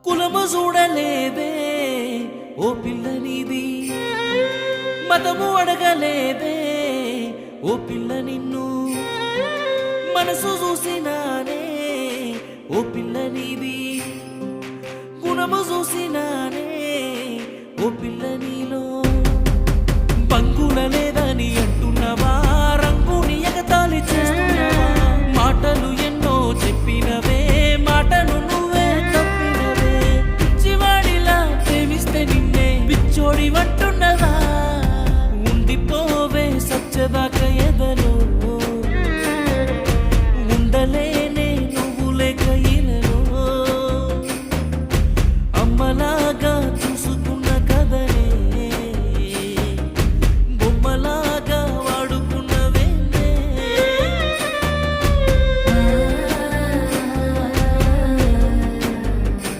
కులము చూడలేదే ఓ పిల్ల నీది, మతము అడగలేదే ఓ పిల్ల నిన్ను, మనసు చూసినానే ఓ పిల్ల నీది, గుణము చూసినానే ఓ పిల్ల